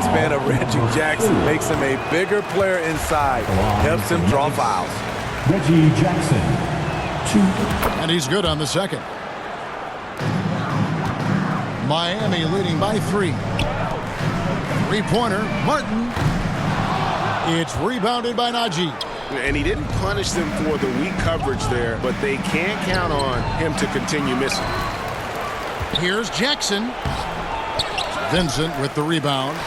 wingspan of Reggie Jackson makes him a bigger player inside, helps him draw fouls. Reggie Jackson, 2. And he's good on the second. Miami leading by 3. Three-pointer, Martin. It's rebounded by Najee. And he didn't punish them for the weak coverage there, but they can't count on him to continue missing. Here's Jackson. Vincent with the rebound.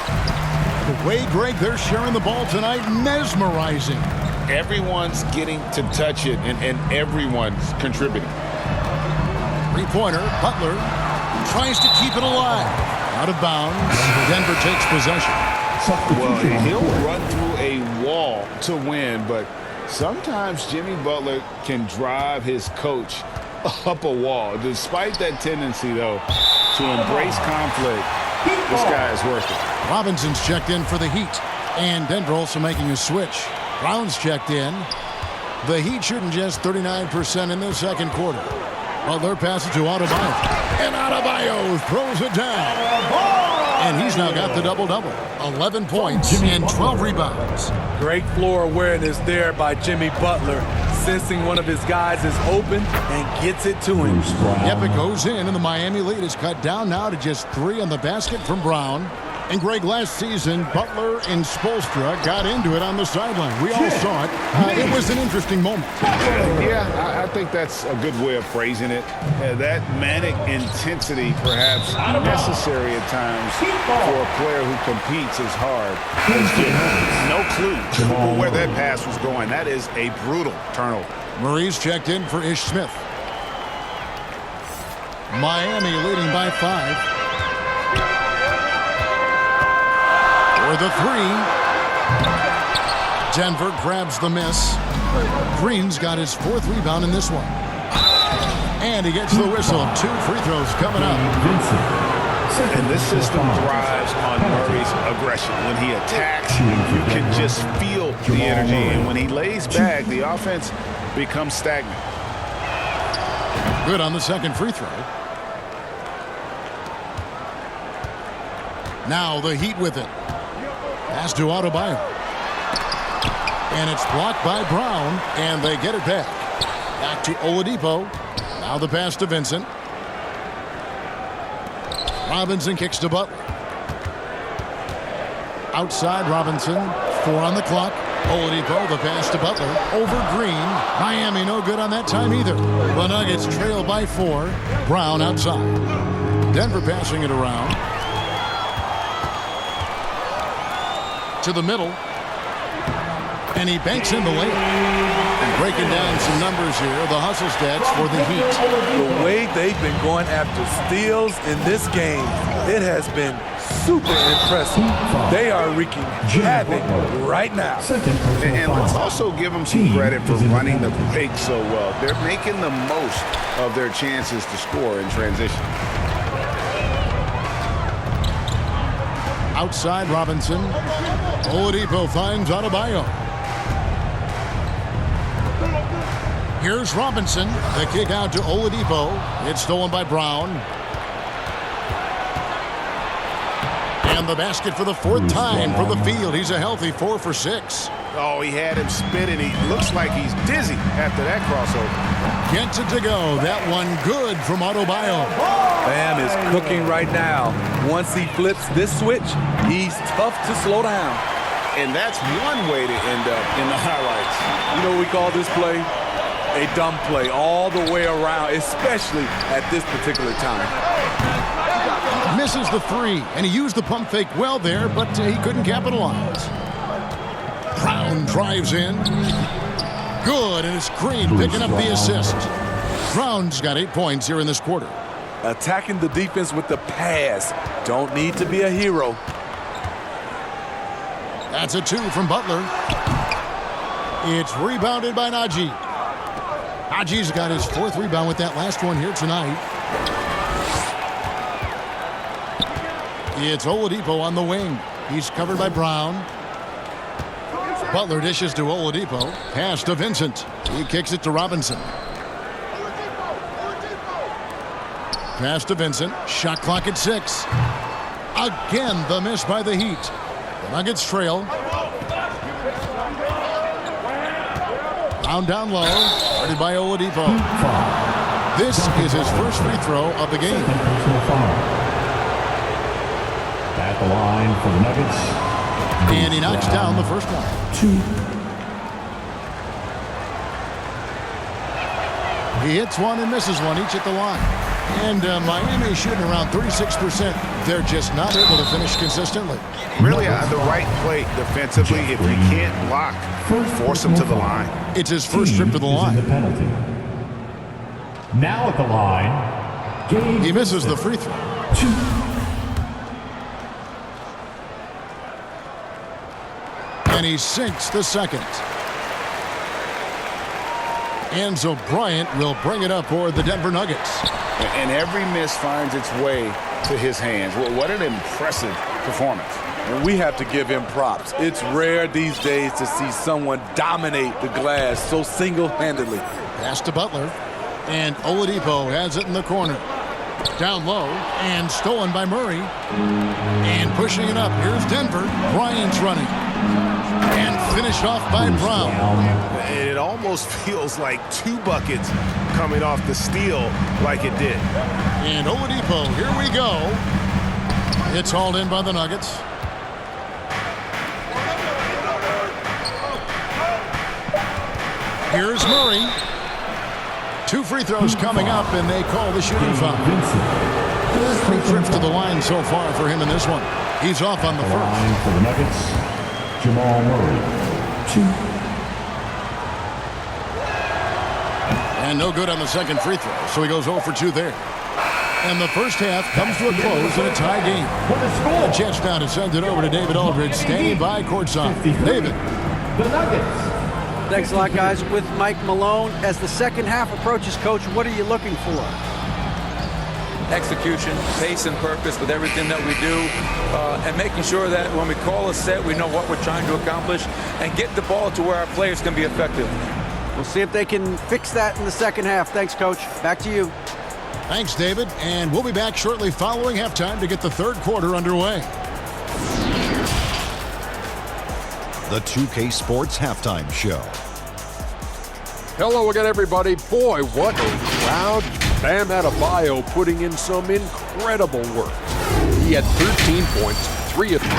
The way, Greg, they're sharing the ball tonight, mesmerizing. Everyone's getting to touch it, and everyone's contributing. Three-pointer, Butler tries to keep it alive. Out of bounds. Denver takes possession. Well, he'll run through a wall to win, but sometimes Jimmy Butler can drive his coach up a wall. Despite that tendency, though, to embrace conflict, this guy is worth it. Robinson's checked in for the Heat, and Denver also making a switch. Brown's checked in. The Heat shooting just 39% in the second quarter. Butler passes to Adebayo, and Adebayo throws it down. And he's now got the double-double. 11 points and 12 rebounds. Great floor awareness there by Jimmy Butler, sensing one of his guys is open and gets it to him. Yep, it goes in, and the Miami lead is cut down now to just 3 on the basket from Brown. And Greg, last season, Butler and Spoelstra got into it on the sideline. We all saw it. It was an interesting moment. Yeah, I think that's a good way of phrasing it. That manic intensity, perhaps necessary at times for a player who competes as hard. No clue where that pass was going. That is a brutal turnover. Murray's checked in for Ish Smith. Miami leading by 5. For the 3. Denver grabs the miss. Green's got his 4th rebound in this one. And he gets the whistle. 2 free throws coming up. And this system thrives on Murray's aggression. When he attacks, you can just feel the energy. And when he lays back, the offense becomes stagnant. Good on the second free throw. Now the Heat with it. Pass to Adebayo. And it's blocked by Brown, and they get it back. Back to Oladipo. Now the pass to Vincent. Robinson kicks to Butler. Outside Robinson. 4 on the clock. Oladipo, the pass to Butler. Over Green. Miami no good on that time either. The Nuggets trail by 4. Brown outside. Denver passing it around. To the middle, and he banks in the lane. And breaking down some numbers here, the hustle stats for the Heat. The way they've been going after steals in this game, it has been super impressive. They are wreaking havoc right now. And let's also give them some credit for running the break so well. They're making the most of their chances to score in transition. Outside Robinson. Oladipo finds Adebayo. Here's Robinson. The kick out to Oladipo. It's stolen by Brown. And the basket for the 4th time for the field. He's a healthy 4 for 6. Oh, he had him spinning. He looks like he's dizzy after that crossover. Gets it to go. That one good from Adebayo. Bam is cooking right now. Once he flips this switch, he's tough to slow down. And that's one way to end up in the highlights. You know what we call this play? A dumb play all the way around, especially at this particular time. Misses the 3, and he used the pump fake well there, but he couldn't capitalize. Brown drives in. Good, and it's Green picking up the assist. Brown's got 8 points here in this quarter. Attacking the defense with the pass. Don't need to be a hero. That's a 2 from Butler. It's rebounded by Najee. Najee's got his 4th rebound with that last one here tonight. It's Oladipo on the wing. He's covered by Brown. Butler dishes to Oladipo. Pass to Vincent. He kicks it to Robinson. Pass to Vincent. Shot clock at 6. Again, the miss by the Heat. The Nuggets trail. Down low. Guarded by Oladipo. This is his first free throw of the game. At the line for the Nuggets. And he knocks down the first one. 2. He hits one and misses one, each at the line. And Miami is shooting around 36%. They're just not able to finish consistently. Really, the right play defensively. If you can't block, force him to the line. It's his first trip to the line. The penalty. Now at the line, Gabe He misses the free throw. 2. And he sinks the second. Enzo Bryant will bring it up for the Denver Nuggets. And every miss finds its way to his hands. Well, what an impressive performance. And we have to give him props. It's rare these days to see someone dominate the glass so single-handedly. Pass to Butler. And Oladipo has it in the corner. Down low and stolen by Murray. And pushing it up. Here's Denver. Bryant's running. And finished off by Brown. It almost feels like 2 buckets coming off the steal like it did. And Oladipo, here we go. It's hauled in by the Nuggets. Here's Murray. 2 free throws coming up, and they call the shooting foul. 3 trips to the line so far for him in this one. He's off on the first. Line for the Nuggets, Jamal Murray. 2. And no good on the second free throw, so he goes 0 for 2 there. And the first half comes to a close in a tie game. A chance now to send it over to David Aldridge, standing by courtside. David. The Nuggets. Thanks a lot, guys. With Mike Malone, as the second half approaches, Coach, what are you looking for? Execution, pace and purpose with everything that we do, and making sure that when we call a set, we know what we're trying to accomplish and get the ball to where our players can be effective. We'll see if they can fix that in the second half. Thanks, Coach. Back to you. Thanks, David. And we'll be back shortly following halftime to get the third quarter underway. The 2K Sports Halftime Show. Hello again, everybody. Boy, what a crowd. Bam Adebayo putting in some incredible work. He had 13 points, 3 of them.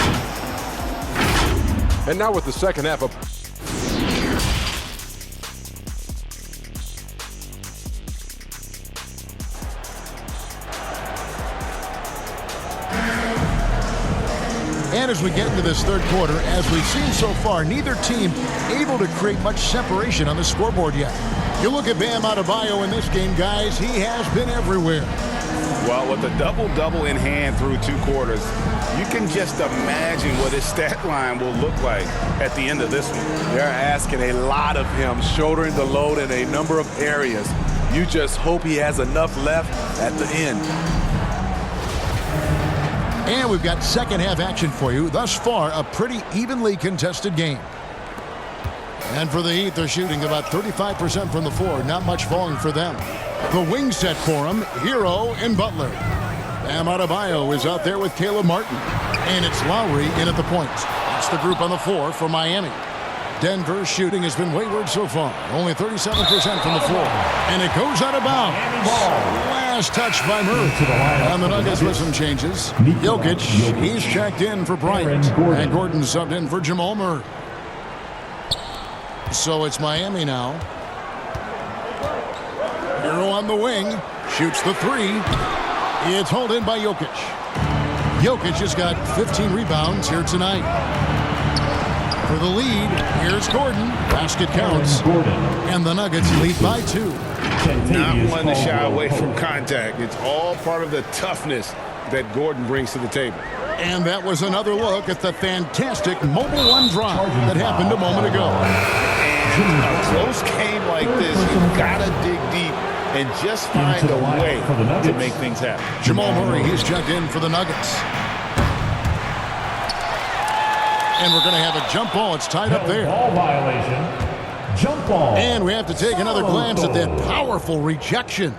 And now with the second half of... And as we get into this third quarter, as we've seen so far, neither team able to create much separation on the scoreboard yet. You look at Bam Adebayo in this game, guys, he has been everywhere. Well, with a double-double in hand through 2 quarters, you can just imagine what his stat line will look like at the end of this one. They're asking a lot of him, shouldering the load in a number of areas. You just hope he has enough left at the end. And we've got second half action for you. Thus far, a pretty evenly contested game. And for the Heat, they're shooting about 35% from the floor. Not much falling for them. The wing set for them, Hero and Butler. Bam Adebayo is out there with Caleb Martin. And it's Lowry in at the point. That's the group on the floor for Miami. Denver's shooting has been wayward so far. Only 37% from the floor. And it goes out of bounds. Last touch by Murray. And the Nuggets with some changes. Jokic, he's checked in for Bryant. And Gordon subbed in for Jamal Murray. So it's Miami now. Hero on the wing. Shoots the 3. It's hauled in by Jokic. Jokic has got 15 rebounds here tonight. For the lead, here's Gordon. Basket counts. And the Nuggets lead by 2. Not one to shy away from contact. It's all part of the toughness that Gordon brings to the table. And that was another look at the fantastic Mobile One drive that happened a moment ago. And a close game like this, you've got to dig deep and just find a way to make things happen. Jamal Murray, he's checked in for the Nuggets. And we're going to have a jump ball. It's tied up there. Ball violation. Jump ball. And we have to take another glance at that powerful rejection.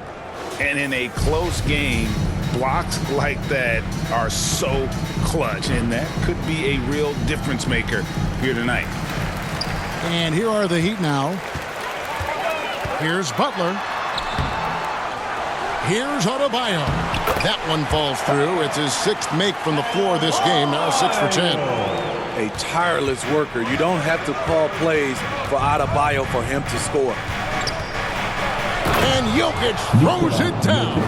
And in a close game, blocks like that are so clutch, and that could be a real difference maker here tonight. And here are the Heat now. Here's Butler. Here's Adebayo. That one falls through. It's his 6th make from the floor this game. Now 6 for 10. A tireless worker. You don't have to call plays for Adebayo for him to score. And Jokic throws it down.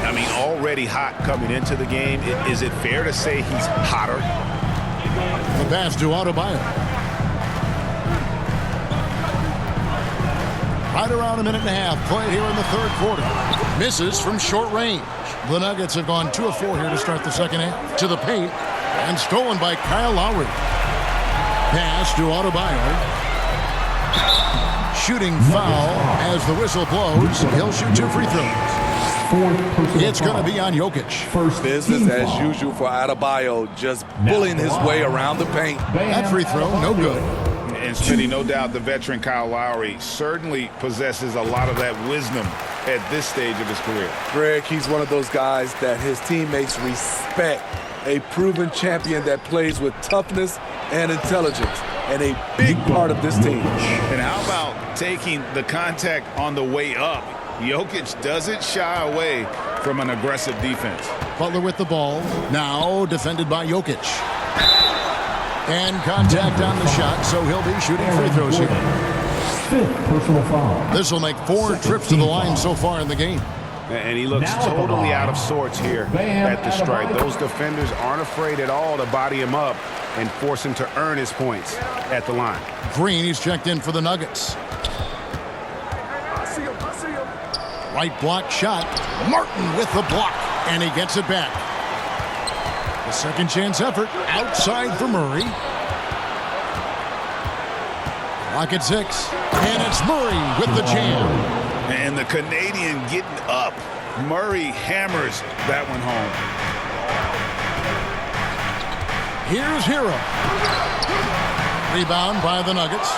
I mean, already hot coming into the game. Is it fair to say he's hotter? The pass to Adebayo. Right around a minute and a half played here in the 3rd quarter. Misses from short range. The Nuggets have gone 2 of 4 here to start the second half. To the paint. And stolen by Kyle Lowry. Pass to Adebayo. Shooting foul as the whistle blows. He'll shoot 2 free throws. It's going to be on Jokic. Business as usual for Adebayo, just bullying his way around the paint. That free throw, no good. And Smitty, no doubt the veteran Kyle Lowry certainly possesses a lot of that wisdom at this stage of his career. Greg, he's one of those guys that his teammates respect. A proven champion that plays with toughness and intelligence, and a big part of this team. And how about taking the contact on the way up? Jokic doesn't shy away from an aggressive defense. Butler with the ball. Now defended by Jokic. And contact on the shot, so he'll be shooting free throws here. 5th personal foul. This will make 4 trips to the line so far in the game. And he looks totally out of sorts here at the stripe. Those defenders aren't afraid at all to body him up and force him to earn his points at the line. Green, he's checked in for the Nuggets. Right block shot. Martin with the block, and he gets it back. The second chance effort outside for Murray. Clock at 6, and it's Murray with the jam. And the Canadian getting up. Murray hammers that one home. Here's Hero. Rebound by the Nuggets.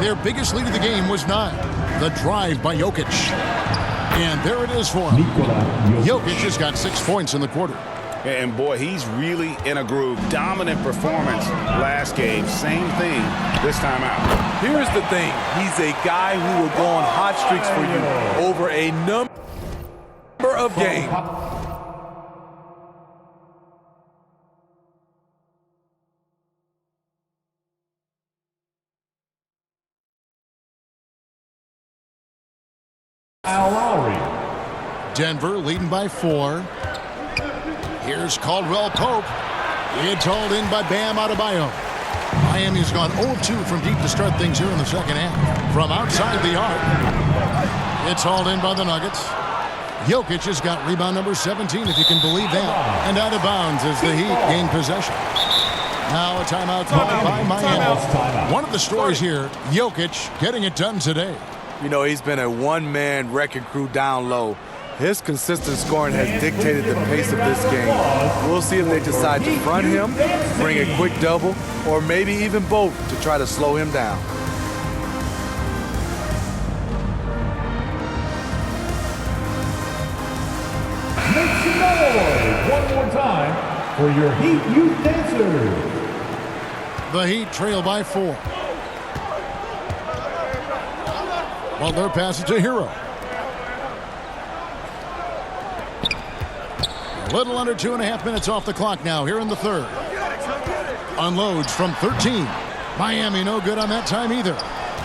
Their biggest lead of the game was 9. The drive by Jokic. And there it is for him. Jokic has got 6 points in the quarter. And boy, he's really in a groove. Dominant performance last game. Same thing this time out. Here's the thing. He's a guy who will go on hot streaks for you over a number of games. Kyle Lowry. Denver leading by 4. Here's Caldwell Pope. It's hauled in by Bam Adebayo. Miami's gone 0-2 from deep to start things here in the second half. From outside the arc. It's hauled in by the Nuggets. Jokic has got rebound number 17, if you can believe that. And out of bounds as the Heat gain possession. Now a timeout called by Miami. One of the stories here, Jokic getting it done today. You know, he's been a one-man wrecking crew down low. His consistent scoring has dictated the pace of this game. We'll see if they decide to front him, bring a quick double, or maybe even both to try to slow him down. Make some noise one more time for your Heat Youth Dancers. The Heat trail by 4. Butler passes to Hero. A little under 2.5 minutes off the clock now here in the 3rd. Unloads from 13. Miami no good on that time either.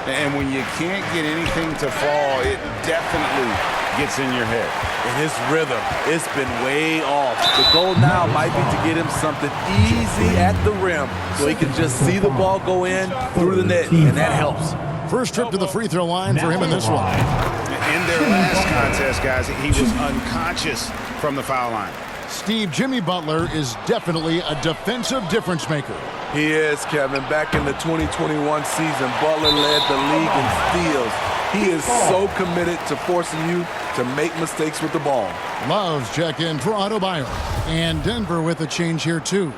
And when you can't get anything to fall, it definitely gets in your head. And his rhythm, it's been way off. The goal now might be to get him something easy at the rim so he can just see the ball go in through the net, and that helps. First trip to the free throw line for him in this one. In their last contest, guys, he was unconscious from the foul line. Steve, Jimmy Butler is definitely a defensive difference maker. He is, Kevin. Back in the 2021 season, Butler led the league in steals. He is so committed to forcing you to make mistakes with the ball. Love's checked in for Adebayo. And Denver with a change here, too.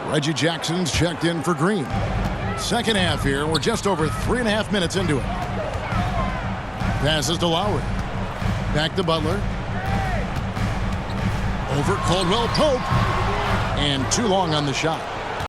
Reggie Jackson's checked in for Green. Second half here. We're just over 3.5 minutes into it. Passes to Lowry. Back to Butler. Over Caldwell Pope. And too long on the shot.